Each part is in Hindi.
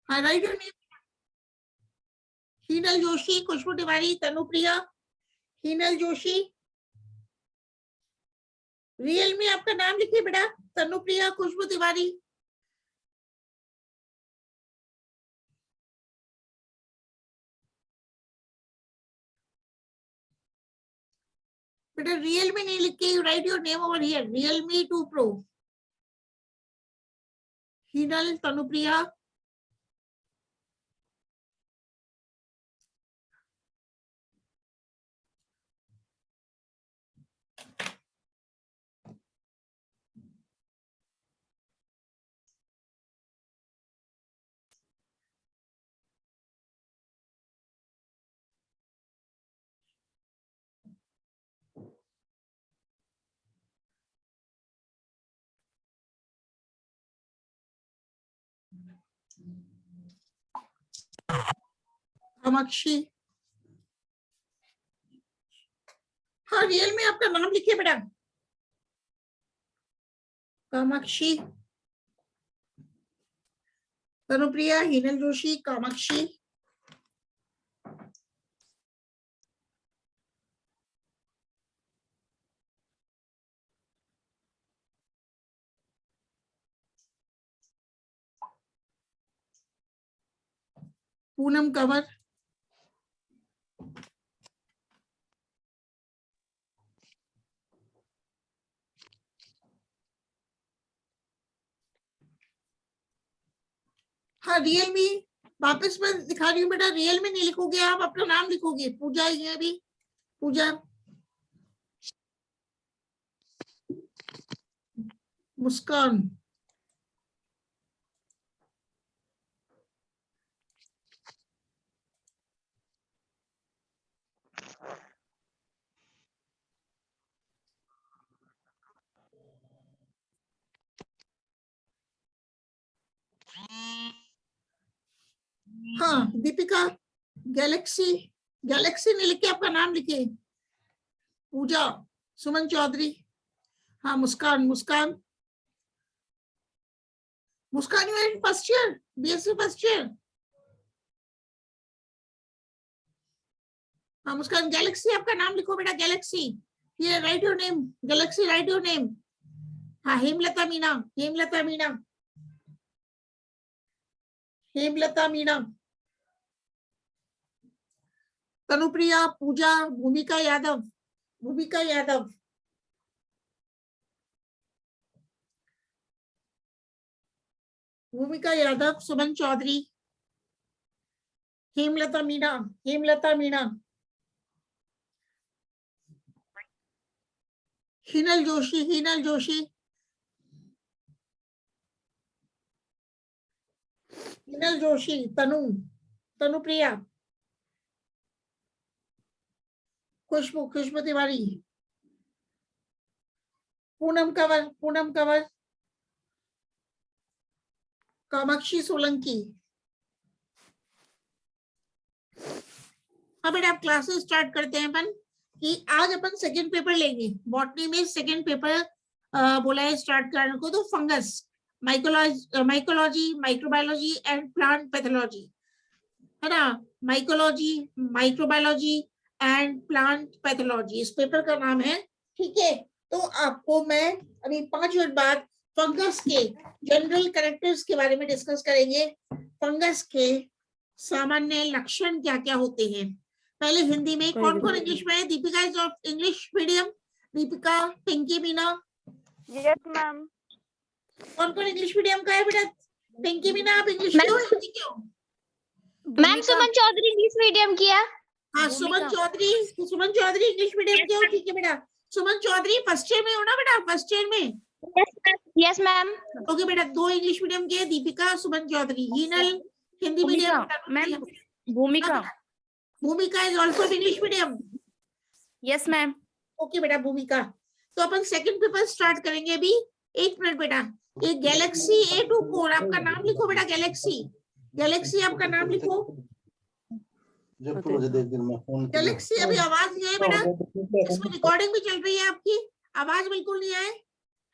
हाँ, right your name. Heenal Joshi, Khushboo Tiwari, Tanupriya, Heenal Joshi. Real में आपका नाम लिखिए बेटा, तनुप्रिया, खुशबू तिवारी। बेटा रियल में नहीं लिख के you write your name over here, Realme 2 Pro. Heenal, Tanupriya. Kamakshi. हाँ, रियल में आपका नाम लिखिए बेटा, कामाक्षी, तनुप्रिया, हीनल जोशी, कामाक्षी। पूनम कंवर। हाँ, रियल में वापस मैं दिखा रही हूँ बेटा, रियल में नहीं लिखोगे आप, अपना नाम लिखोगे। पूजा ये अभी, पूजा। मुस्कान। हाँ, दीपिका। गैलेक्सी, गैलेक्सी नहीं लिखे, आपका नाम लिखे। पूजा, सुमन चौधरी। हाँ, Muskan, Muskan, Muskan, you in first year, BSc first year. हाँ, मुस्कान। गैलेक्सी आपका नाम लिखो बेटा, गैलेक्सी। ये right your name, Galaxy, right your name. हाँ, हेमलता मीना, हेमलता मीना, हेमलता मीना। तनुप्रिया, पूजा, भूमिका यादव, भूमिका यादव। भूमिका यादव, सुमन चौधरी, हेमलता मीना, हेमलता मीना। हिनल जोशी, हिनल जोशी, हिनल जोशी, तनु, तनुप्रिया, खुशबू, खुशबू तिवारी, पूनम कंवर, पूनम कंवर, कामाक्षी सोलंकी। अब बेटा आप क्लासेस स्टार्ट करते हैं अपन, कि आज अपन सेकंड पेपर लेंगे बॉटनी में। सेकंड पेपर बोला है स्टार्ट करने को, तो fungus, mycology, microbiology and plant pathology, है ना। Mycology, microbiology and plant pathology इस पेपर का नाम है, ठीक है। तो आपको मैं अभी 5 मिनट बाद फंगस के जनरल कैरेक्टर्स के बारे में डिस्कस करेंगे। फंगस के सामान्य लक्षण क्या क्या होते हैं। पहले हिंदी में, कौन कौन इंग्लिश में है? Deepika is of English medium, Deepika, Pinky, Meena. Yes ma'am. कौन कौन इंग्लिश मीडियम का है बेटा? पिंकी, मीना, आप इंग्लिश के हो, हिंदी के हो? मैम सुमन चौधरी इंग्लिश मीडियम किया। हाँ, सुमन चौधरी, सुमन चौधरी इंग्लिश मीडियम के हो, ठीक है बेटा। सुमन चौधरी फर्स्ट ईयर में हो ना बेटा, फर्स्ट ईयर में? Yes ma'am. ओके बेटा, 2 इंग्लिश मीडियम के, दीपिका, सुमन चौधरी। हीनल हिंदी मीडियम। मैम भूमिका, भूमिका is also English medium. Yes ma'am. Okay बेटा, भूमिका। तो अपन सेकंड पेपर स्टार्ट करेंगे अभी। 1 मिनट बेटा। ये गैलेक्सी A24, आपका नाम लिखो बेटा, गैलेक्सी, गैलेक्सी आपका नाम लिखो। गैलेक्सी, अभी आवाज नहीं आई बेटा, इसमें रिकॉर्डिंग भी चल रही है, आपकी आवाज बिल्कुल नहीं आए,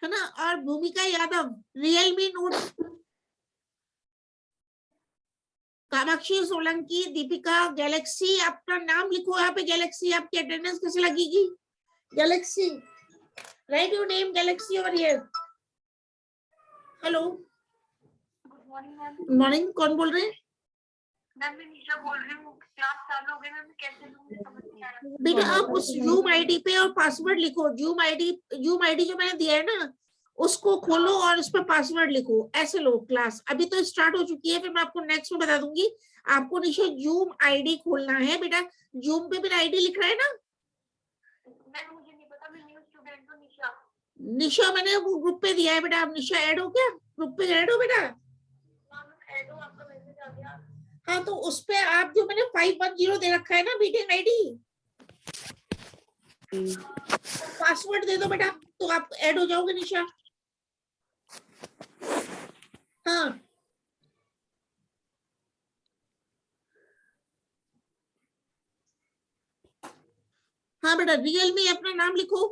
है ना। और भूमिका Yadav, Realme note Kamakshi Solanki, Deepika, Galaxy, अपना नाम लिखो यहाँ पे। गैलेक्सी, आपकी अटेंडेंस कैसे लगेगी? Galaxy, right your name Galaxy over here. Hello, good morning, कौन बोल रहे हैं? मैम मैं निशा बोल रही हूँ, क्लास चालू हो गई, मैं कैसे लूंगी समझ नहीं आ रहा। बेटा आप उस जूम आईडी पे और पासवर्ड लिखो। जूम आईडी जो मैंने दिया है ना, उसको खोलो और उस पर पासवर्ड लिखो। ऐसे लो क्लास। अभी तो स्टार्ट हो चुकी है, फिर मैं आपको नेक्स्ट में बता दूंगी। आपको निशा जूम आईडी खोलना है बेटा। जूम पे मेरा आईडी लिख रहा है ना? मैम मुझे नहीं पता, मैं न्यू स्टूडेंट हूँ निशा। निशा मैंने वो ग्रुप पे दिया है बेटा। आप निशा ऐड हो क्या? ग्रुप पे ऐड हो बेटा? ऐड हो, आपका मैसेज आ गया। हाँ, तो उस पे आप जो मैंने 510 दे रखा है ना मीटिंग आईडी, पासवर्ड दे दो बेटा, तो आप ऐड हो जाओगे निशा। हाँ हाँ बेटा, रियलमी अपना नाम लिखो।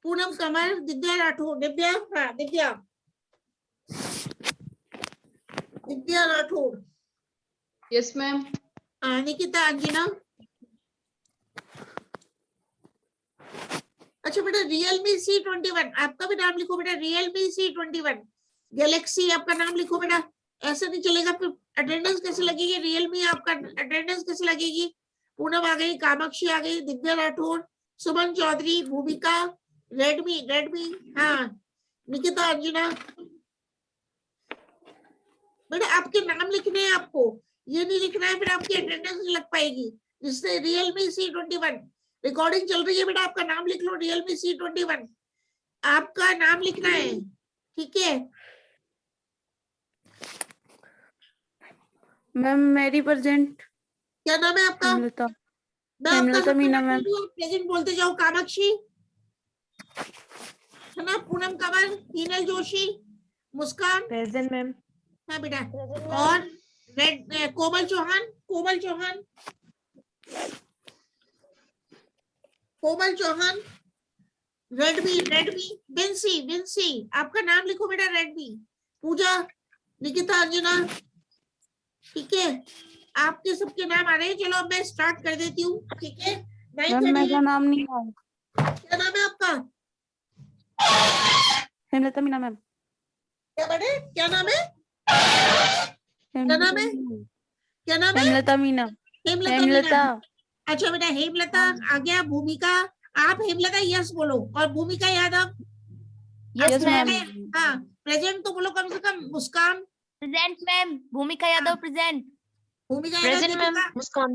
पूनम कमर, दिव्या राठौर, दिव्या, हाँ दिव्या, दिव्या राठौर। Yes ma'am. निकिता अंजना। अच्छा बेटा, रियलमी C21 आपका भी नाम लिखो बेटा। Realme C21। गैलेक्सी आपका नाम लिखो बेटा। ऐसे नहीं चलेगा, फिर अटेंडेंस कैसे लगेगी? रियलमी आपका अटेंडेंस कैसे लगेगी? पूनम आ गई, कामाक्षी आ गई, दिव्या राठौर, सुमन चौधरी, भूमिका, रेडमी, हाँ, निकिता अंजना। बेटा आपके नाम लिखने हैं आपको, ये नहीं लिखना है, फिर आपकी अटेंडेंस नहीं लग पाएगी। जिससे रियलमी C21 रिकॉर्डिंग चल रही है बेटा, आपका नाम लिख लो। रियलमी C21 आपका नाम लिखना है, ठीक है? मैम मेरी प्रेजेंट। क्या नाम है आपका? हेमलता। मैं आपका हेमलता मीना मैम। प्रेजेंट बोलते जाओ। कामाक्षी है ना, पूनम कंवर, हीनल जोशी, मुस्कान प्रेजेंट मैम। हाँ बेटा, और कोमल चौहान, रेडमी, बिंसी आपका नाम लिखो बेटा। रेडमी, पूजा, निकिता अंजना, ठीक है? आपके सबके नाम आ रहे हैं। चलो अब मैं स्टार्ट कर देती हूँ, ठीक है? मैम मेरा नाम नहीं आया। क्या नाम है आपका? हेमलता मीना मैम। क्या बेटे, क्या नाम है? नाम है? क्या नाम है? हेमलता मीना। हेमलता। अच्छा बेटा, हेमलता आ गया। भूमिका, आप हेमलता यस बोलो, और भूमिका यादव यस मैम। हाँ, प्रेजेंट तो बोलो कम से कम। मुस्कान प्रेजेंट मैम। भूमिका यादव प्रेजेंट। भूमिका यादव, प्रेजेंट मैम। दीपिका मुस्कान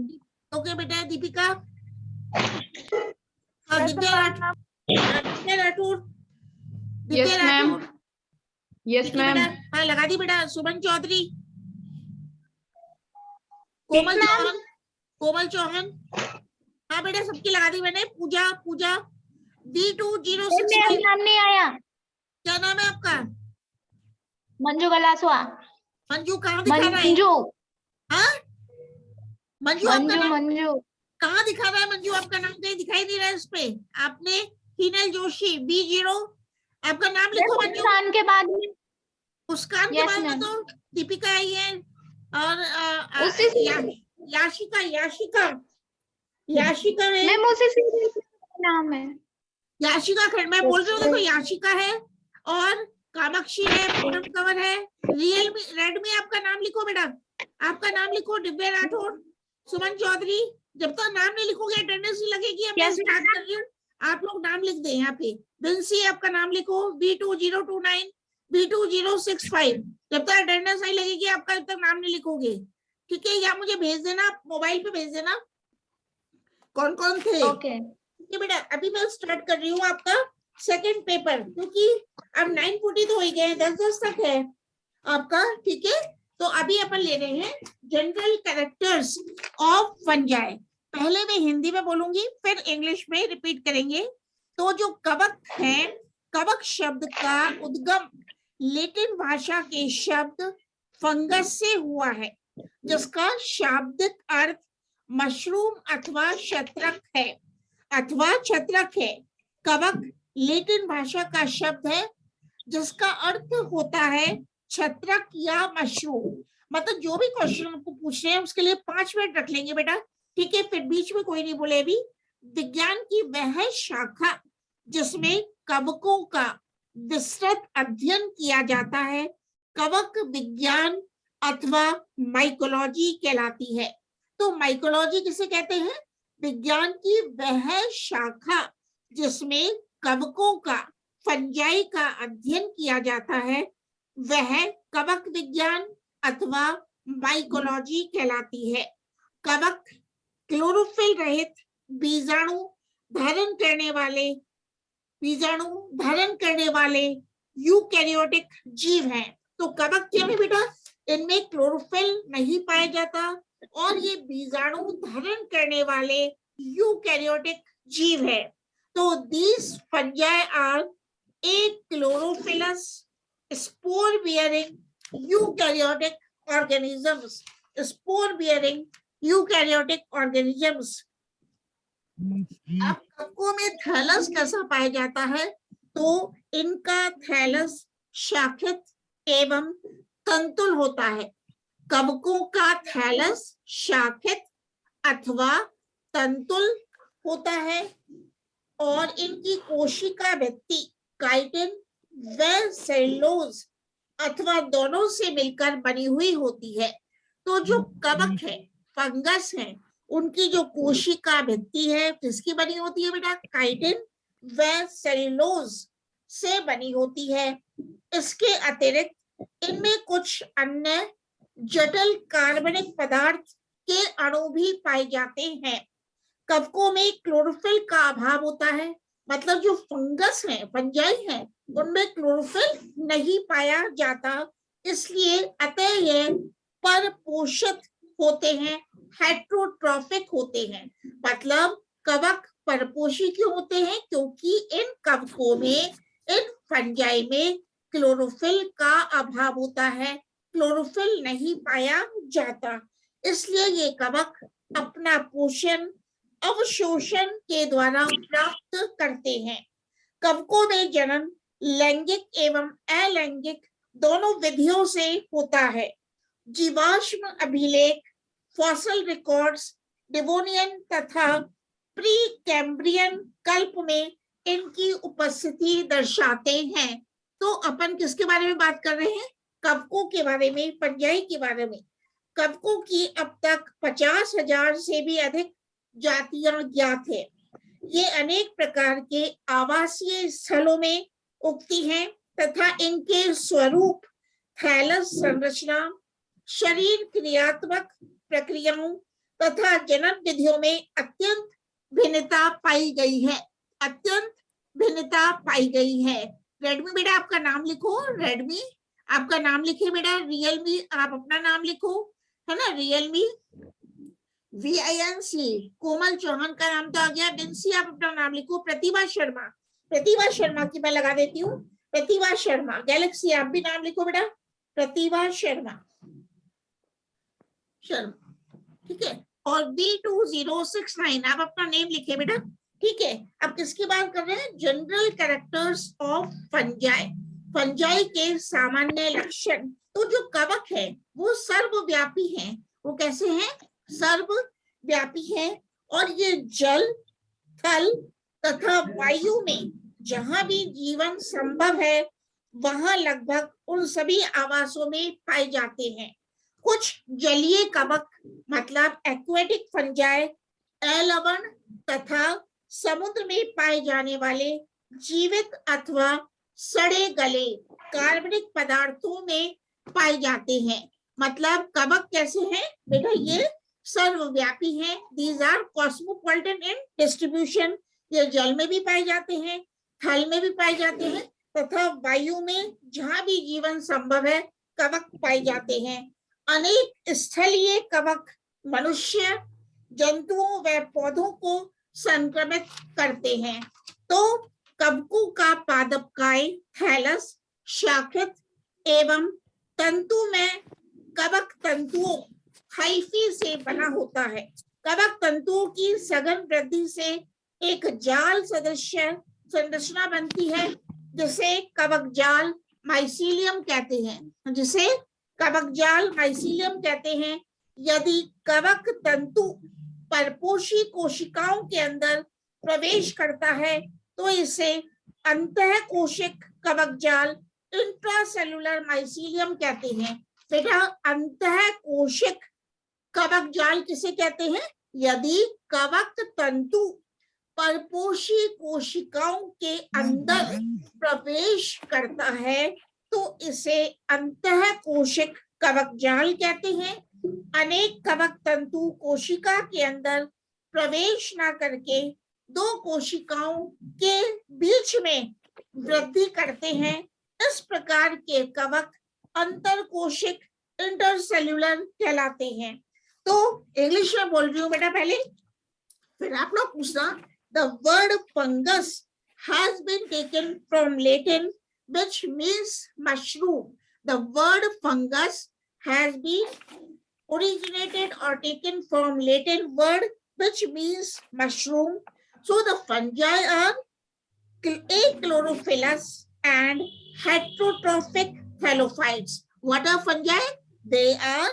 ओके बेटा, दीपिका, हाँ, Divya Rathore, yes ma'am. Yes ठीक है मैम। बेटा, हाँ लगा दी बेटा। सुमन चौधरी, कोमल चौहान, हाँ बेटा सबकी लगा दी मैंने। पूजा D2065। नाम नहीं आया। क्या नाम है आपका? मंजू गलासवा। मंजू कहाँ दिखा रहा है? मंजू हाँ, मंजू आपका नाम मंजू कहाँ दिखा रहा है? मंजू आपका नाम कहीं दिखाई नहीं रहा है इस पे। आपने हीनल जोशी B0 आपका नाम लिखो। मंजू मुस्कान के बाद में। मुस्कान के Yes, बाद में ma'am. तो दीपिका आई है, और उसी से याशिका है। मैम उसी सीरियल का नाम है। याशिका मैं बोल रही हूँ, देखो याशिका है, और कामाक्षी है, पूनम कंवर है। रेडमी आपका नाम लिखो बेटा। आपका नाम लिखो। दिव्या राठौर, सुमन चौधरी। जब तक नाम नहीं लिखोगे अटेंडेंस नहीं लगेगी। अब मैं Yes, स्टार्ट कर रही हूँ, आप लोग नाम लिख दें यहाँ पे। बिंसी आपका नाम लिखो। B2029, B2065। जब तक अटेंडेंस नहीं लगेगी आपका, जब तक नाम नहीं लिखोगे, ठीक है? या मुझे भेज देना, मोबाइल पे भेज देना कौन कौन थे। ओके ठीक है बेटा, अभी मैं स्टार्ट कर रही हूँ आपका सेकंड पेपर, क्योंकि अब 9:40 तो हो गए हैं, 10:10 तक है आपका, ठीक है? तो अभी अपन ले रहे हैं जनरल कैरेक्टर्स ऑफ फंजाई। पहले मैं हिंदी में बोलूंगी, फिर इंग्लिश में रिपीट करेंगे। तो जो कवक है, कवक शब्द का उद्गम लैटिन भाषा के शब्द फंगस से हुआ है, जिसका शाब्दिक अर्थ मशरूम अथवा छत्रक है। कवक लैटिन भाषा का शब्द है जिसका अर्थ होता है छत्रक या मशरूम। मतलब जो भी क्वेश्चन आपको पूछ रहे हैं उसके लिए 5 मिनट रख लेंगे बेटा, ठीक है। फिर बीच में कोई नहीं बोले अभी। विज्ञान की वह शाखा जिसमें कवकों का विस्तृत अध्ययन किया जाता है कवक विज्ञान अथवा माइकोलॉजी कहलाती है। तो माइकोलॉजी किसे कहते हैं? विज्ञान की वह शाखा जिसमें कवकों का, फंजाई का अध्ययन किया जाता है वह कवक विज्ञान अथवा माइकोलॉजी कहलाती है। कवक क्लोरोफिल रहित बीजाणु धारण करने वाले यूकैरियोटिक जीव हैं। तो कवक क्या है बेटा? इनमें क्लोरोफिल नहीं पाया जाता और ये बीजाणु धारण करने वाले यूकैरियोटिक जीव है। तो these fungi are achlorophyllous spore bearing eukaryotic organisms. Spore bearing eukaryotic organisms. अब कवकों में थैलस कैसा पाया जाता है? तो इनका थैलस शाखित एवं तंतुल होता है। कवकों का थैलस शाखित अथवा तंतुल होता है और इनकी कोशिका भित्ति काइटिन व सेलुलोज अथवा दोनों से मिलकर बनी हुई होती है। तो जो कवक है, फंगस है, उनकी जो कोशिका भित्ति है किसकी बनी होती है बेटा? काइटिन व सेलुलोज से बनी होती है। इसके अतिरिक्त इनमें कुछ अन्य जटिल कार्बनिक पदार्थ के अणु भी पाए जाते हैं। कवकों में क्लोरोफिल का अभाव होता है, मतलब जो फंगस है, फंजाई है, उनमें क्लोरोफिल नहीं पाया जाता, इसलिए अतः ये परपोषित होते हैं, हेट्रोट्रॉफिक होते हैं। मतलब कवक परपोषी क्यों होते हैं? क्योंकि इन कवकों में, इन फंजाई में क्लोरोफिल का अभाव होता है, क्लोरोफिल नहीं पाया जाता, इसलिए ये कवक अपना पोषण अवशोषण के द्वारा प्राप्त करते हैं। कवकों में जन्म लैंगिक एवं अलैंगिक दोनों विधियों से होता है। जीवाश्म अभिलेख, फॉसिल रिकॉर्ड्स डिवोनियन तथा प्री कैम्ब्रियन कल्प में इनकी उपस्थिति दर्शाते हैं। तो अपन किसके बारे में बात कर रहे हैं? कवकों के बारे में, फंजाई के बारे में। कवकों की अब तक 50,000 से भी अधिक जातियां ज्ञात है। ये अनेक प्रकार के आवासीय स्थलों में उगती हैं तथा इनके स्वरूप, थैलस संरचना, शरीर क्रियात्मक प्रक्रियाओं तथा जनन विधियों में अत्यंत भिन्नता पाई गई है, अत्यंत भिन्नता पाई गई है। रेडमी बेटा आपका नाम लिखो, रेडमी आपका नाम लिखे बेटा, रियलमी आप अपना नाम लिखो, है ना, रियलमी VINC, कोमल चौहान का नाम तो आ गया, बिंसी आप अपना नाम लिखो, प्रतिभा शर्मा, प्रतिभा शर्मा की मैं लगा देती हूँ, प्रतिभा शर्मा, गैलेक्सी आप भी नाम लिखो बेटा, प्रतिभा शर्मा, शर्मा, ठीक है। और B2069 आप अपना नेम लिखे बेटा, ठीक है। अब किसकी बात कर रहे हैं? General characters of fungi, fungi के सामान्य लक्षण। तो जो कवक है वो सर्वव्यापी है। वो कैसे हैं? सर्वव्यापी है और ये जल, थल तथा वायु में जहां भी जीवन संभव है वहां लगभग उन सभी आवासों में पाए जाते हैं। कुछ जलीय कवक मतलब एक्वेटिक फंजाई अलवण तथा समुद्र में पाए जाने वाले जीवित अथवा सड़े गले कार्बनिक पदार्थों में पाए जाते हैं। मतलब कवक कैसे हैं बेटा? ये सर्वव्यापी हैं। These are cosmopolitan in distribution। ये जल में भी पाए जाते हैं, थल में भी पाए जाते हैं तथा वायु में जहां भी जीवन संभव है कवक पाए जाते हैं। अनेक स्थलीय कवक मनुष्य, जंतुओं व पौधों को संक्रमित करते हैं। तो कवकों का पादपकाय थैलस शाखित एवं तंतु में कवक तंतुओं हाइफी से बना होता है। कवक तंतुओं की सघन वृद्धि से एक जाल सदृश संरचना बनती है जिसे कवक जाल माइसीलियम कहते हैं, जिसे कवक जाल माइसीलियम कहते हैं यदि कवक तंतु परपोषी कोशिकाओं के अंदर प्रवेश करता है तो इसे अंतःकोशिक कवक जाल इंट्रासेलुलर माइसीलियम कहते हैं। बेटा अंतःकोशिक कवक जाल किसे कहते हैं? यदि कवक तंतु परपोषी कोशिकाओं के अंदर प्रवेश करता है तो इसे अंतःकोशिक कवक जाल कहते हैं। अनेक कवक तंतु कोशिका के अंदर प्रवेश न करके दो कोशिकाओं के बीच में वृद्धि करते हैं। इस प्रकार के कवक अंतरकोशिक इंटरसेल्युलर कहलाते हैं। तो इंग्लिश में बोल रही हूँ बेटा पहले, फिर आप लोग पूछना। The word fungus has been taken from Latin, which means mushroom. The word fungus has been originated or taken from Latin word which means mushroom. So the fungi are achlorophyllous and heterotrophic thallophytes. What are fungi? They are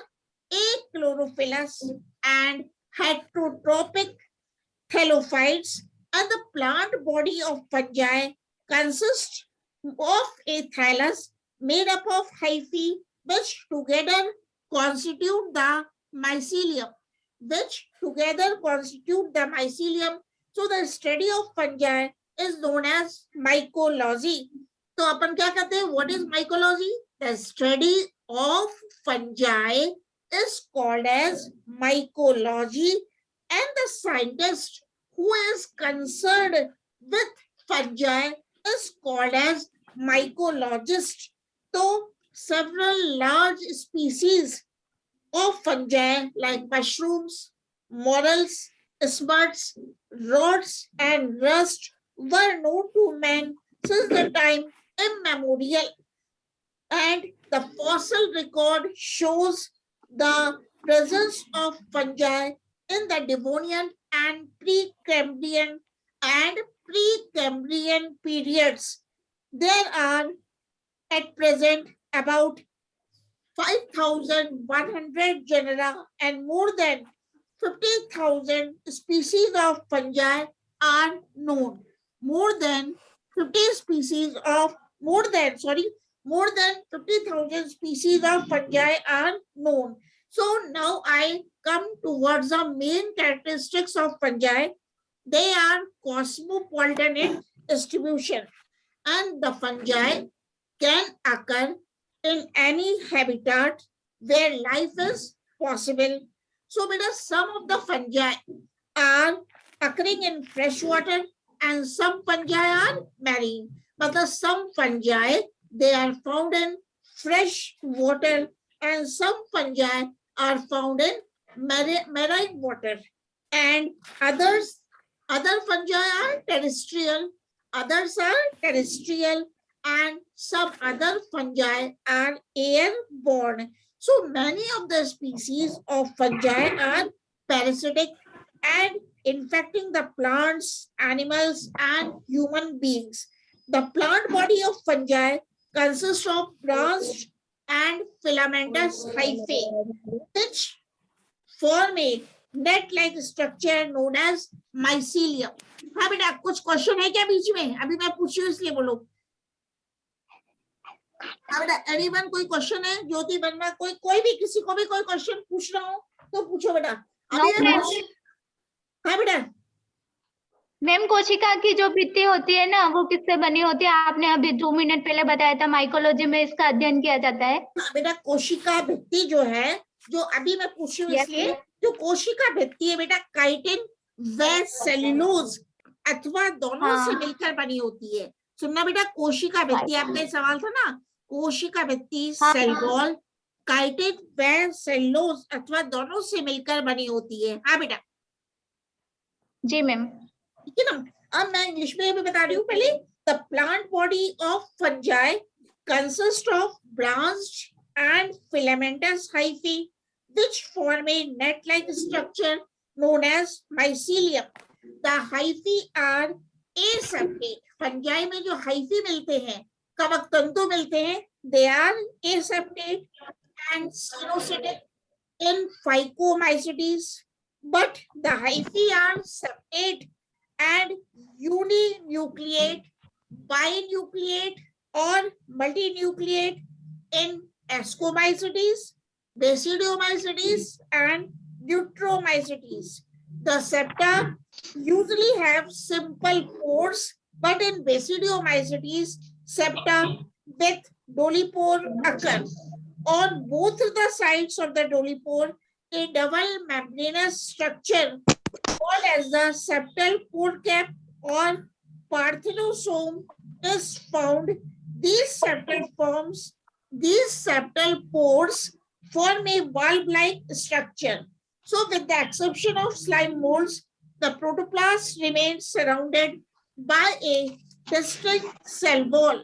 achlorophyllous and heterotrophic thallophytes, and the plant body of fungi consists of a thallus made up of hyphae which together constitute the mycelium. So the study of fungi is known as mycology. तो अपन क्या कहते हैं? What is mycology? The study of fungi is called as mycology, and the scientist who is concerned with fungi is called as mycologist. So several large species of fungi like mushrooms, morels, smuts, rods, and rust were known to man since the time immemorial, and the fossil record shows the presence of fungi in the Devonian and Precambrian periods. There are at present about 5,100 genera and more than 50,000 species of fungi are known. More than 50,000 species of fungi are known. So now I come towards the main characteristics of fungi. They are cosmopolitan in distribution, and the fungi can occur in any habitat where life is possible. So because some of the fungi are occurring in fresh water and some fungi are marine. But some fungi, they are found in fresh water and some fungi are found in marine water, and other fungi are terrestrial, and some other fungi are airborne. So many of the species of fungi are parasitic and infecting the plants, animals, and human beings. The plant body of fungi consists of branched and filamentous hyphae, which form a net-like structure known as mycelium. हाँ बेटा, कुछ क्वेश्चन है क्या बीच में? अभी मैं पूछी हूँ इसलिए बोलो। हाँ बेटा, एनीवन कोई क्वेश्चन है? ज्योति वर्मा, कोई भी, किसी को भी कोई क्वेश्चन पूछना हो तो पूछो बेटा। हाँ बेटा। मैम कोशिका की जो भित्ति होती है ना, वो किससे बनी होती है? आपने अभी 2 मिनट पहले बताया था माइकोलॉजी में इसका अध्ययन किया जाता है। हाँ बेटा, कोशिका भित्ति जो है, जो अभी मैं पूछ रही हूँ इसलिए, जो कोशिका भित्ति है बेटा, काइटिन व सेल्यूलोज अथवा दोनों से मिलकर बनी होती है। सुनना बेटा, कोशिका भित्ति, आपका सवाल था ना, कोशिका भित्ति सेल वॉल काइटिन व सेल्यूलोज अथवा दोनों से मिलकर बनी होती है। हाँ बेटा। जी मैम। ठीक है ना। अब मैं इंग्लिश में भी बता रही हूँ पहले। The plant body of fungi consist of branched and filamentous hyphae which form a net-like structure known as mycelium. The hyphae are aseptate. Fungi में जो हाइफी मिलते हैं, कवक तंतु मिलते हैं, they are aseptate and cyanocytic in phycomycetes, but the hyphae are separate and uninucleate, binucleate, or multinucleate in Ascomycetes, Basidiomycetes, and Deuteromycetes. The septa usually have simple pores, but in Basidiomycetes, septa with dolipore occur. On both the sides of the dolipore, a double membranous structure called as the septal pore cap or parthenosome is found. These septal pores form a valve-like structure. So with the exception of slime molds, the protoplast remains surrounded by a distinct cell wall.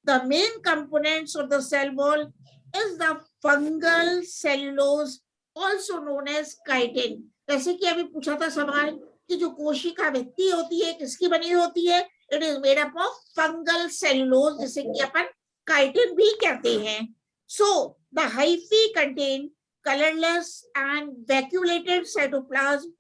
The main components of the cell wall is the fungal cellulose, also known as chitin. जैसे कि अभी पूछा था सवाल कि जो कोशिका भित्ति होती है किसकी बनी होती है? It is made up of fungal cellulose, जिसे कि अपन chitin भी कहते हैं. So the hyphae contain colorless and vacuolated cytoplasm.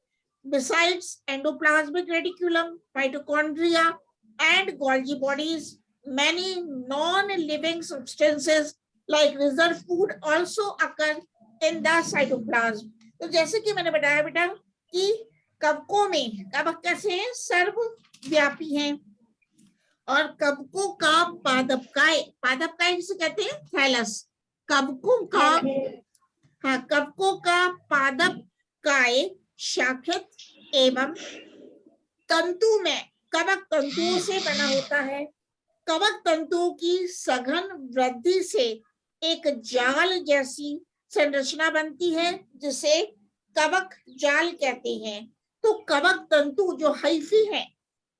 Besides endoplasmic reticulum, mitochondria, and Golgi bodies, many non-living substances like reserve food also occur in the cytoplasm. तो जैसे कि मैंने बताया बेटा कि कवकों में कवक कैसे हैं? सर्वव्यापी हैं और कवकों का पादपकाय जिसे कहते हैं थैलस. कवकों का पादपकाय शाखित एवं तंतु में कवक तंतुओं से बना होता है. कवक तंतुओं की सघन वृद्धि से एक जाल जैसी संरचना बनती है जिसे कवक जाल कहते हैं. तो कवक तंतु जो हाइफी हैं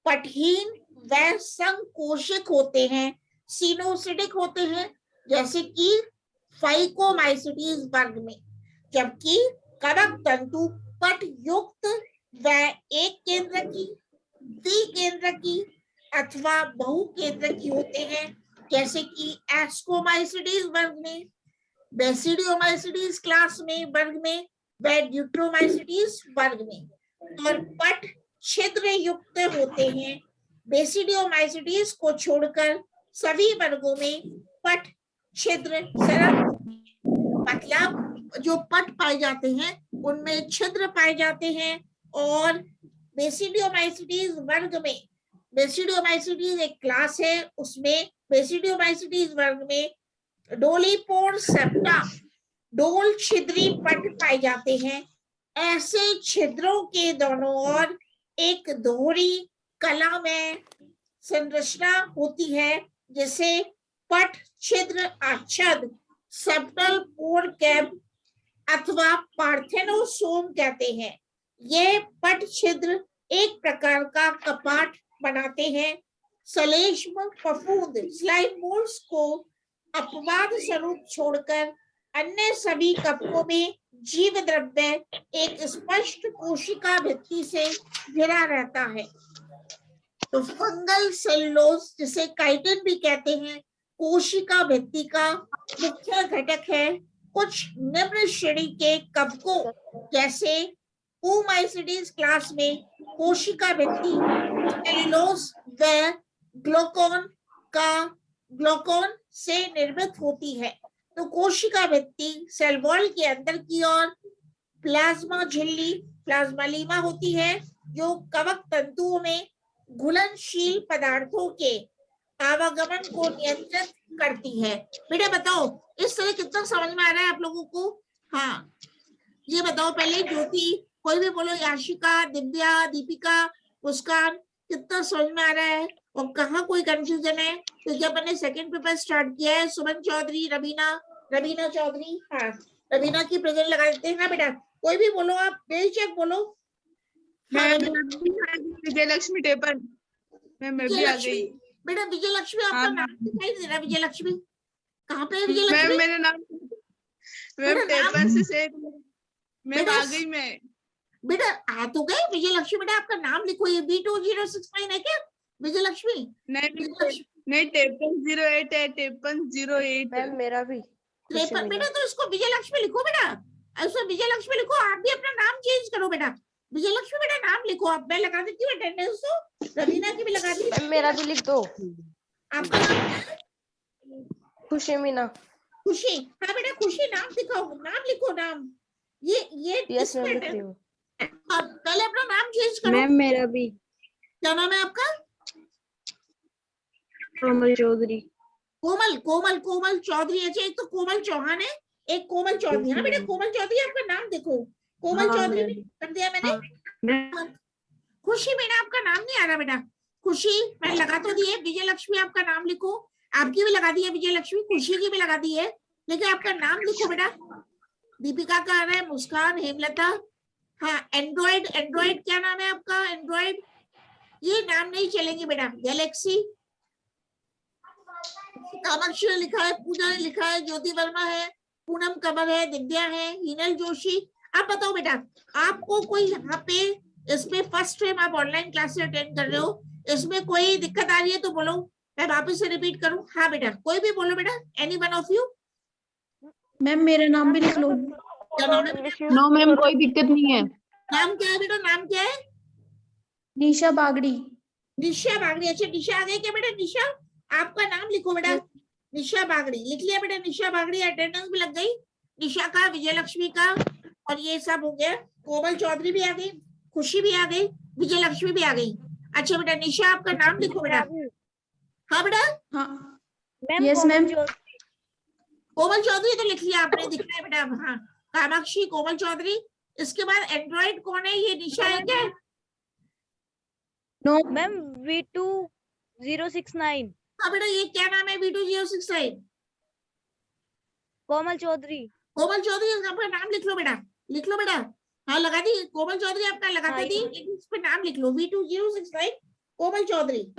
पटहीन व संकोशिक होते हैं, सिनोसिटिक होते हैं, जैसे कि फाइकोमाइसिटीज वर्ग में, जबकि कवक तंतु पट युक्त व एक केंद्र की, द्विकेंद्र की अथवा बहुकेंद्र की होते हैं, जैसे कि एस्कोमाइसिटीज वर्ग में, बेसिडियोमाइसिटीज क्लास में वर्ग में व ड्यूट्रोमाइसिटीज वर्ग में. और पट छिद्र युक्त होते हैं. बेसिडियोमाइसिटीज को छोड़कर सभी वर्गों में पट छिद्र सरल, मतलब जो पट पाए जाते हैं उनमें छिद्र पाए जाते हैं. और बेसिडियोमाइसिटीज वर्ग में, बेसिडियोमाइसिटीज एक क्लास है, उसमें बेसिडियोमाइसिटीज वर्ग में डोलीपोर सेप्टा, डोल छिद्री पट पाए जाते हैं. ऐसे छिद्रों के दोनों ओर एक दोहरी कला में संरचना होती है जिसे पट छिद्र आच्छाद सेप्टल पोर कैप अथवा पार्थेनोसोम कहते हैं. ये पट छिद्र एक प्रकार का कपाट बनाते हैं. श्लेष्म फफूंद स्लाइम मोल्ड्स को अपवाद स्वरूप छोड़कर अन्य सभी कवकों में जीव द्रव्य एक स्पष्ट कोशिका भित्ति से घिरा रहता है. तो फंगल सेलुलोज जिसे काइटिन भी कहते हैं कोशिका भित्ति का मुख्य घटक है. कुछ निम्न श्रेणी के कवकों जैसे ओमाइसिटीज क्लास में कोशिका भित्ति सेलुलोज व ग्लूकोन से निर्मित होती है. तो कोशिका भित्ति सेल वॉल के अंदर की ओर प्लाज्मा झिल्ली प्लाज्मालीमा होती है जो कवक तंतुओं में घुलनशील पदार्थों के आवागमन को नियंत्रित करती है. बेटा बताओ इस तरह कितना समझ में आ रहा है आप लोगों को? हाँ ये बताओ पहले, ज्योति कोई भी बोलो, याशिका, दिव्या, दीपिका, मुस्कान, कितना समझ में आ रहा है और कहाँ कोई कंफ्यूजन है? तो जब मैंने सेकंड पेपर स्टार्ट किया है, सुमन चौधरी, रवीना चौधरी, हाँ रवीना की प्रेजेंट लगा देते हैं ना बेटा. कोई भी बोलो, आप बेशक बोलो. विजयलक्ष्मी टेपन मैं भी आ गई. बेटा विजयलक्ष्मी आपका नाम दिखाई दे रहा है. विजयलक्ष्मी कहाँ पे है? मैम विजयलक्ष्मी मेरा नाम मैम टेपन से मैं आ गई. मैं बेटा आ तो गए विजयलक्ष्मी. बेटा आपका नाम लिखो, ये B2069 है क्या विजयलक्ष्मी? नहीं टेपन 08 है, टेपन 08. मैम मेरा भी. 53 बेटा, तो इसको विजय लक्ष्मी लिखो बेटा, ऐसे विजय लक्ष्मी लिखो। आप भी अपना नाम चेंज करो बेटा, विजय लक्ष्मी बेटा नाम लिखो आप। मैं लगा देती हूँ अटेंडेंस तो, रवीना की भी लगा दी। मैम मेरा भी लिख दो। आपका नाम क्या है? खुशी मीना। खुशी, हाँ बेटा खुशी नाम दिखाओ, नाम लिखो नाम। ये यस मैम इसमें लिख रही हूँ। आप पहले अपना नाम चेंज करो। मैम मेरा भी क्या नाम है आपका? कोमल चौधरी। कोमल, कोमल कोमल चौधरी। अच्छा, एक तो कोमल चौहान है, एक कोमल चौधरी। हाँ बेटा कोमल चौधरी आपका नाम देखो, कोमल हाँ, चौधरी मैम। कर दिया मैंने। मैम खुशी मीना आपका नाम नहीं आ रहा बेटा, खुशी मैंने लगा तो दी है। विजय लक्ष्मी आपका नाम लिखो, आपकी भी लगा दी है विजय लक्ष्मी, खुशी की भी लगा दी है, लेकिन आपका नाम लिखो बेटा। दीपिका का आ रहा है, मुस्कान, हेमलता। हाँ एंड्रॉइड, एंड्रॉइड क्या नाम है आपका? एंड्रॉइड, ये नाम नहीं चलेंगे बेटा। गैलेक्सी, कामाक्षी ने लिखा है, पूजा ने लिखा है, ज्योति वर्मा है, पूनम कंवर है, दिव्या है, हिनल जोशी। आप बताओ बेटा, आपको कोई यहाँ पे इसमें फर्स्ट टाइम आप ऑनलाइन क्लासेस अटेंड कर रहे हो, इसमें कोई दिक्कत आ रही है तो बोलो, मैं वापस से रिपीट करूं? हाँ बेटा कोई भी बोलो बेटा, any one of you. Ma'am मेरा नाम भी लिख लो। क्या नाम है बेटा? नो मैम कोई दिक्कत नहीं है। नाम क्या है बेटा, नाम क्या है? निशा बागड़ी। निशा बागड़ी। अच्छा निशा आ गई क्या बेटा? निशा आपका नाम लिखो बेटा, निशा बागड़ी लिख लिया बेटा। निशा बागड़ी अटेंडेंस भी लग गई, निशा का, विजय लक्ष्मी का, और ये सब हो गया। कोमल चौधरी भी आ गई, खुशी भी आ गई, विजय लक्ष्मी भी आ गई। अच्छा बेटा निशा आपका नाम लिखो बेटा। हाँ बेटा, हाँ यस मैम। कोमल चौधरी तो लिख लिया आपने, दिख रहा है बेटा। हाँ कामाक्षी, कोमल चौधरी। इसके बाद एंड्रॉइड कौन है? ये निशा है क्या? नो मैम V2069 हाँ बेटा ये क्या नाम है? V2069 कोमल चौधरी। कोमल चौधरी आपका नाम लिख लो बेटा, लिख लो बेटा। हाँ लगा दी, कोमल चौधरी आपका लगाते दी, लेकिन इस पे नाम लिख लो, V2069 कोमल चौधरी।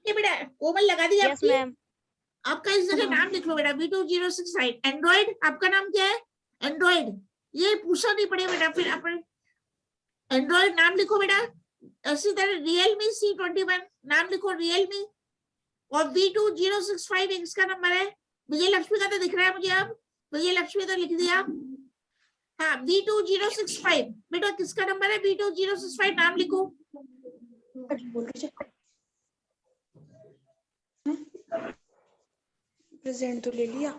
ये बेटा कोमल लगा दी यस आपकी, मैम। आपका इस जगह नाम लिख लो बेटा, V2069। एंड्रॉइड आपका नाम क्या है? एंड्रॉइड, ये पूछना नहीं पड़ेगा बेटा, फिर अपन एंड्रॉइड नाम लिखो बेटा। इसी तरह रियलमी C21 नाम लिखो, रियलमी। और V2065 इसका नंबर है। विजय लक्ष्मी का तो दिख रहा है मुझे अब, विजय लक्ष्मी तो लिख दिया। हाँ V2065 बेटा किसका नंबर है? V2065 नाम लिखो। प्रेजेंट तो ले लिया।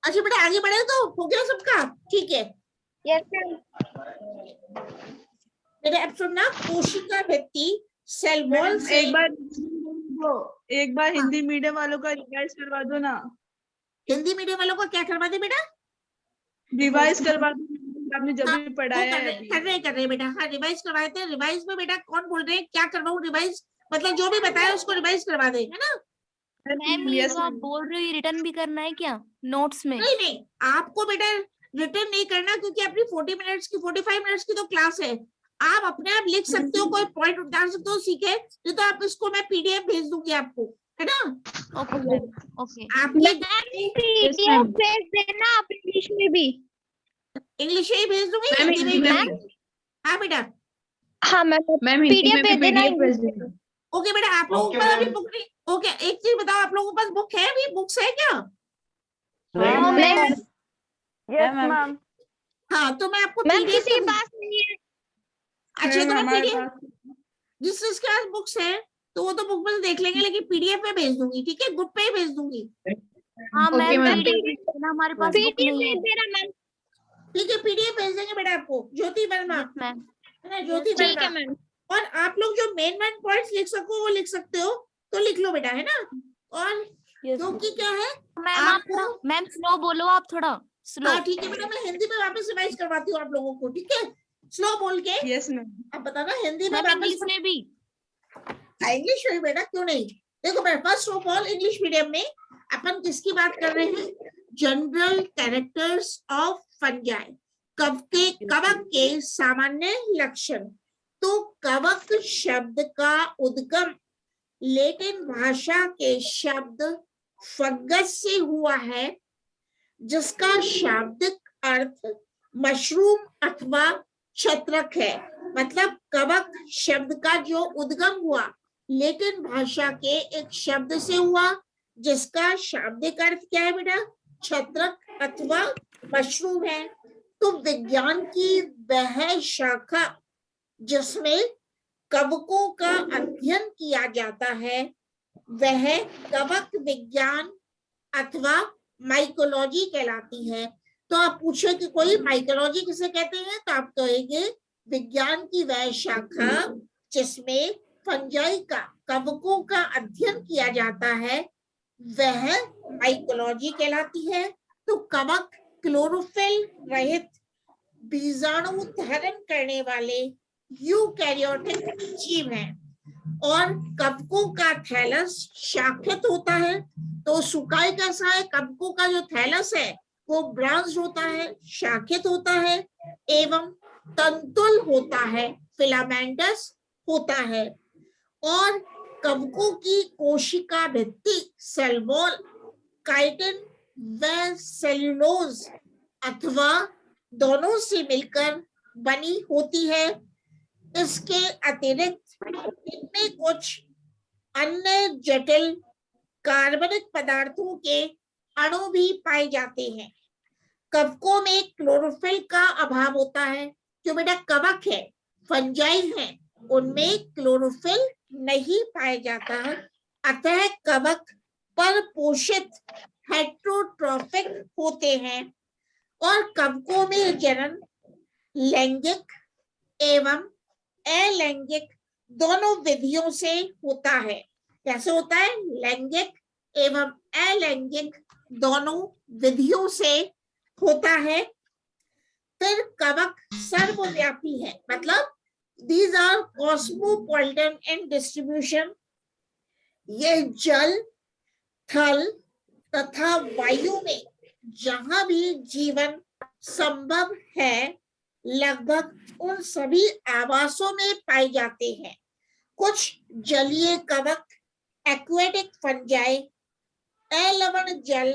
अच्छा बेटा आगे बढ़े तो हो गया सबका, ठीक है। Yes ma'am. बेटा अब सुनना, कोशिका भित्ति सेल वॉल से एक बार हिंदी मीडियम वालों का रिवाइज करवा दो ना। हिंदी मीडियम वालों को क्या करवा दे बेटा? रिवाइज करवा दो, आपने जब भी पढ़ाया है अभी। कर रहे बेटा। हाँ रिवाइज करवाए थे। रिवाइज में बेटा कौन बोल रहे हैं क्या करवाऊं रिवाइज? मतलब जो भी बताया उसको रिवाइज करवा दे, है ना? मैम ये Yes, जो आप ma'am. बोल रहे हो ये रिटर्न भी करना है क्या नोट्स में? नहीं नहीं, आपको बेटा रिटर्न नहीं करना, क्योंकि अपनी 40 मिनट्स की 45 मिनट्स की तो क्लास है। आप अपने आप लिख सकते हो, कोई पॉइंट उतार सकते हो, सीखे नहीं तो आप इसको मैं PDF भेज दूंगी आपको, है ना? Okay ma'am, okay. आप पीडीएफ भेज देना आप इंग्लिश में भी। इंग्लिश ही भेज दूंगी, हिंदी में भी। हाँ बेटा हाँ मैम पीडीएफ भेज देना। ओके बेटा, आप लोगों के पास अभी बुक नहीं? ओके एक चीज बताओ, आप लोगों के पास बुक है? अभी बुक्स है क्या? Yes ma'am. हाँ तो मैं आपको मैम PDF किसी के में- पास नहीं है। अच्छा तो मैं हमारे PDF पास जिस जिसके पास बुक्स है तो वो तो बुक में से देख लेंगे, लेकिन PDF में भेज दूंगी, ठीक है? ग्रुप पे ही भेज दूंगी, हाँ मैम मैम। PDF ना, हमारे पास बुक पीडीएफ नहीं है। भेज देना मैम। ठीक है? PDF भेज देंगे बेटा आपको। ज्योति वर्मा, यस मैम। है ना? ज्योति ठीक है वर्मा। मैम। और आप लोग जो मेन पॉइंट्स लिख सको वो लिख सकते हो, तो लिख लो बेटा, है ना? और क्योंकि क्या है मैम आप आपको, मैम स्लो बोलो, आप थोड़ा स्लो। हाँ ठीक है बेटा, मैं हिंदी में वापस रिवाइज करवाती हूँ आप लोगों को, ठीक है? स्लो बोल के यस मैम। आप बताना हिंदी में मैम वापस। इंग्लिश में भी। इंग्लिश में बेटा क्यों नहीं? देखो बेटा, first of all English medium में अपन किसकी बात कर रहे हैं? जनरल कैरेक्टर्स ऑफ फंजाई, कवक के सामान्य लक्षण। तो कवक शब्द का उद्गम लैटिन भाषा के शब्द फंगस से हुआ है, जिसका शाब्दिक अर्थ मशरूम अथवा छत्रक है। मतलब कवक शब्द का जो उद्गम हुआ लैटिन भाषा के एक शब्द से हुआ, जिसका शाब्दिक अर्थ क्या है बेटा? छत्रक अथवा मशरूम है। तो विज्ञान की वह शाखा जिसमें कवकों का अध्ययन किया जाता है वह कवक विज्ञान अथवा माइकोलॉजी कहलाती है। तो आप पूछे कि कोई माइकोलॉजी किसे कहते हैं, तो आप कहेंगे विज्ञान की वह शाखा जिसमें फंजाई का कवकों का अध्ययन किया जाता है वह माइकोलॉजी कहलाती है। तो कवक क्लोरोफिल रहित बीजाणु धारण करने वाले यूकैरियोटिक जीव हैं और कवकों का थैलस शाखित होता है। तो सुकाई कैसा है, कवकों का जो थैलस है वो ब्रांच होता है, शाखित होता है एवं तंतुल होता है, फिलामेंटस होता है। और कवकों की कोशिका भित्ति सेल वॉल काइटिन व सेल्यूलोज अथवा दोनों से मिलकर बनी होती है। इसके अतिरिक्त इनमें कुछ अन्य जटिल कार्बनिक पदार्थों के अणु भी पाए जाते हैं। कवकों में क्लोरोफिल का अभाव होता है। जो बेटा कवक है, फंजाई है, उनमें क्लोरोफिल नहीं पाया जाता है। अतः कवक पर पोषित हेट्रोट्रॉफिक होते हैं और कवकों में जनन लैंगिक एवं अलैंगिक दोनों विधियों से होता है। कैसे होता है? लैंगिक एवं अलैंगिक दोनों विधियों से होता है। फिर कवक सर्वव्यापी है, मतलब these are cosmopolitan in distribution। ये जल, थल तथा वायु में जहां भी जीवन संभव है लगभग उन सभी आवासों में पाए जाते हैं। कुछ जलीय कवक एक्वेटिक फंजाई अलवण जल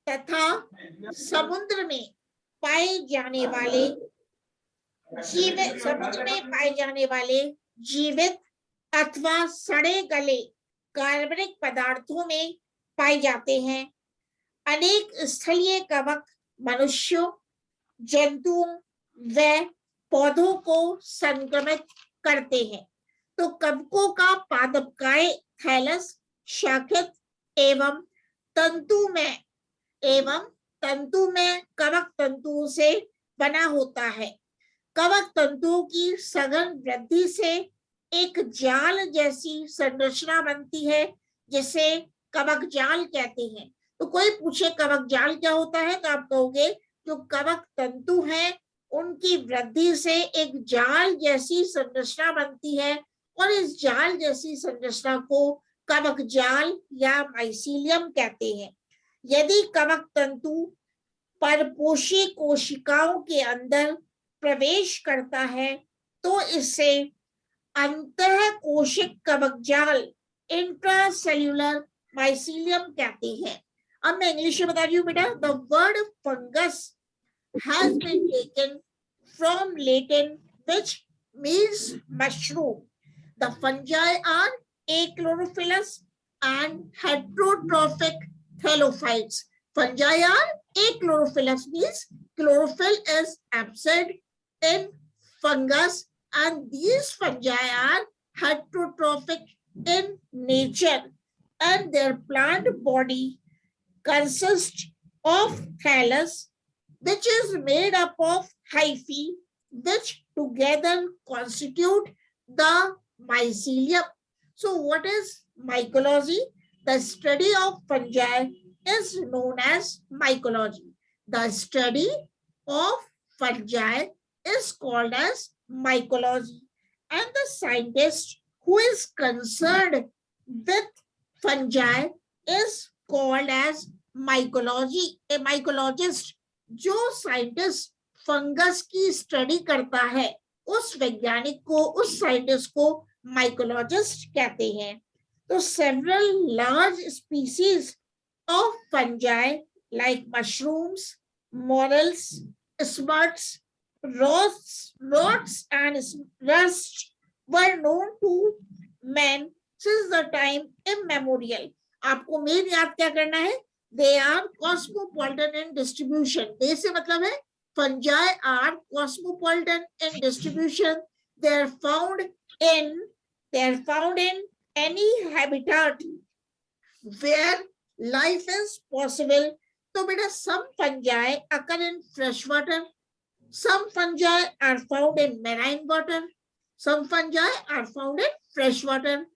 तथा समुद्र में पाए जाने वाले जीवित अथवा सड़े गले कार्बनिक पदार्थों में पाए जाते हैं। अनेक स्थलीय कवक मनुष्यों, जंतुओं व पौधों को संक्रमित करते हैं। तो कवकों का पादपकाय थैलस शाखित एवं तंतुमय कवक तंतुओं से बना होता है। कवक तंतुओं की सघन वृद्धि से एक जाल जैसी संरचना बनती है जिसे कवक जाल कहते हैं। तो कोई पूछे कवक जाल क्या होता है, तो आप कहोगे जो कवक तंतु हैं उनकी वृद्धि से एक जाल जैसी संरचना बनती है और इस जाल जैसी संरचना को कवक जाल या माइसीलियम कहते हैं। यदि कवक तंतु परपोषी कोशिकाओं के अंदर प्रवेश करता है तो इसे अंतः कोशिक कवक जाल इंट्रासेल्युलर माइसीलियम कहते हैं। अब मैं इंग्लिश में बता रही हूँ बेटा। The word fungus has been taken from Latin which means mushroom. The fungi are achlorophyllous and heterotrophic thelophytes. Fungi are achlorophyllous means chlorophyll is absent in fungus and these fungi are heterotrophic in nature and their plant body consists of thallus which is made up of hyphae which together constitute the mycelium. So what is mycology? The study of fungi is known as mycology. The study of fungi is called as mycology. And the scientist who is concerned with fungi is called as mycology. A mycologist जो साइंटिस्ट फंगस की स्टडी करता है उस वैज्ञानिक को, उस साइंटिस्ट को माइकोलॉजिस्ट कहते हैं। तो several large species of fungi like mushrooms, morals, smuts, rots and rust were known to man since the time immemorial. आपको मेन याद क्या करना है? They are cosmopolitan in distribution. They से मतलब है fungi are cosmopolitan in distribution. They are found in any habitat where life is possible. तो बेटा some fungi occur in fresh water. Some fungi are found in marine water. Some fungi are found in fresh water.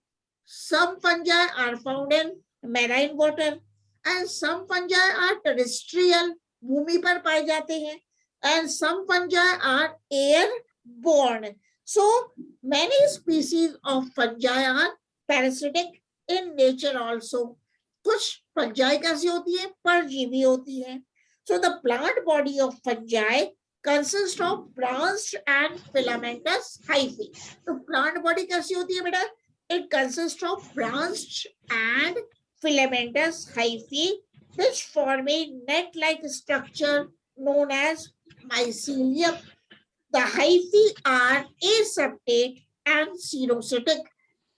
Some fungi are found in marine water. And some fungi are terrestrial, भूमि पर पाए जाते हैं. And some fungi are airborne. So many species of fungi are parasitic in nature also. कुछ fungi कैसी होती है? परजीवी होती है. So the plant body of fungi consists of branched and filamentous hyphae. तो plant body कैसी होती है बेटा? It consists of branched and filamentous hyphae which form a net-like structure known as mycelium. The hyphae are aseptate and xenocytic.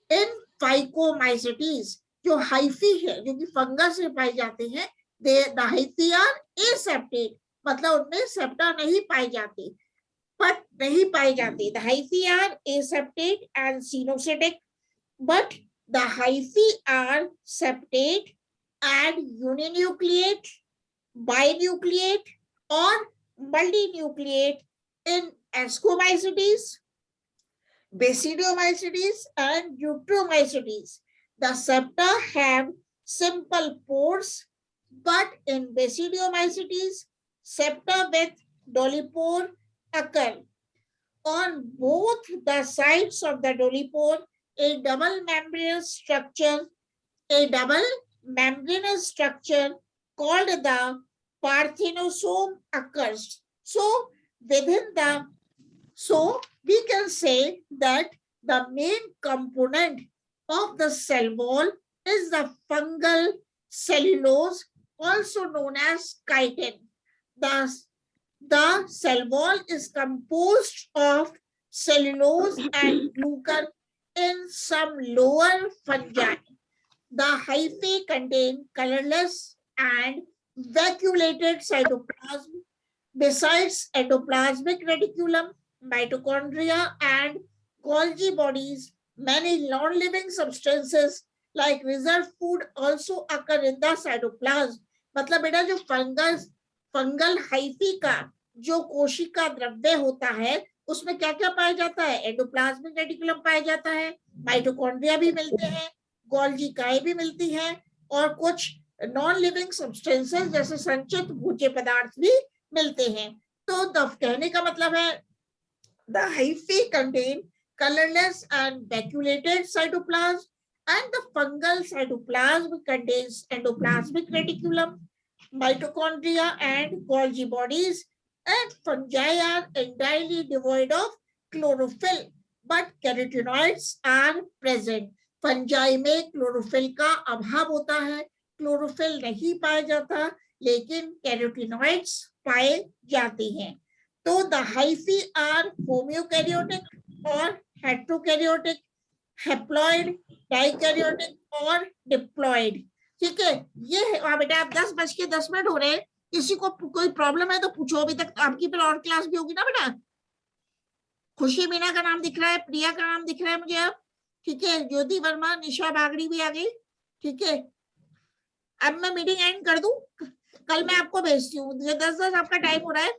In Phycomycetes, जो hyphae है, जो कि फंगस में पाए जाते हैं, the hyphae are aseptate, मतलब उनमें सेप्टा नहीं पाई जाती, but नहीं पाई जाती. The hyphae are aseptate and xenocytic, but the hyphae are septate and uninucleate, binucleate or multinucleate in Ascomycetes, Basidiomycetes and Eutromycetes. The septa have simple pores, but in Basidiomycetes, septa with dolichopore occur. On both the sides of the dolichopore, a double membranous structure called the parthenosome occurs. So we can say that the main component of the cell wall is the fungal cellulose, also known as chitin. Thus, the cell wall is composed of cellulose and glucan in some lower fungi. The hyphae contain colorless and vacuolated cytoplasm. Besides endoplasmic reticulum, mitochondria, and Golgi bodies, many non-living substances like reserve food also occur in the cytoplasm. मतलब बेटा जो फंगल हाइफी का जो कोशिका द्रव्य होता है उसमें क्या क्या पाया जाता है? एंडोप्लाज्मिक रेटिकुलम पाया जाता है, माइटोकॉन्ड्रिया भी मिलते हैं, गोल्गी काय भी मिलती है और कुछ नॉन लिविंग सब्सटेंसेस जैसे संचित भोज्य पदार्थ भी मिलते हैं. तो कहने का मतलब है the hyphae contain colorless and vacuolated cytoplasm and the fungal cytoplasm contains endoplasmic reticulum, mitochondria and Golgi bodies, and fungi are entirely devoid of chlorophyll but carotenoids are present. Fungi में chlorophyll का अभाव होता है, chlorophyll नहीं पाया जाता लेकिन carotenoids पाए जाते हैं. तो the hyphae are homokaryotic or heterokaryotic, haploid, dikaryotic और diploid. ठीक है, ये है बेटा. आप 10:10 हो रहे हैं, किसी को कोई प्रॉब्लम है तो पूछो. अभी तक आपकी फिर और क्लास भी होगी ना बेटा. खुशी मीना का नाम दिख रहा है, प्रिया का नाम दिख रहा है मुझे अब. ठीक है, ज्योति वर्मा, निशा बागड़ी भी आ गई. ठीक है, अब मैं मीटिंग एंड कर दूं, कल मैं आपको भेजती हूँ. 10:10 आपका टाइम हो रहा है.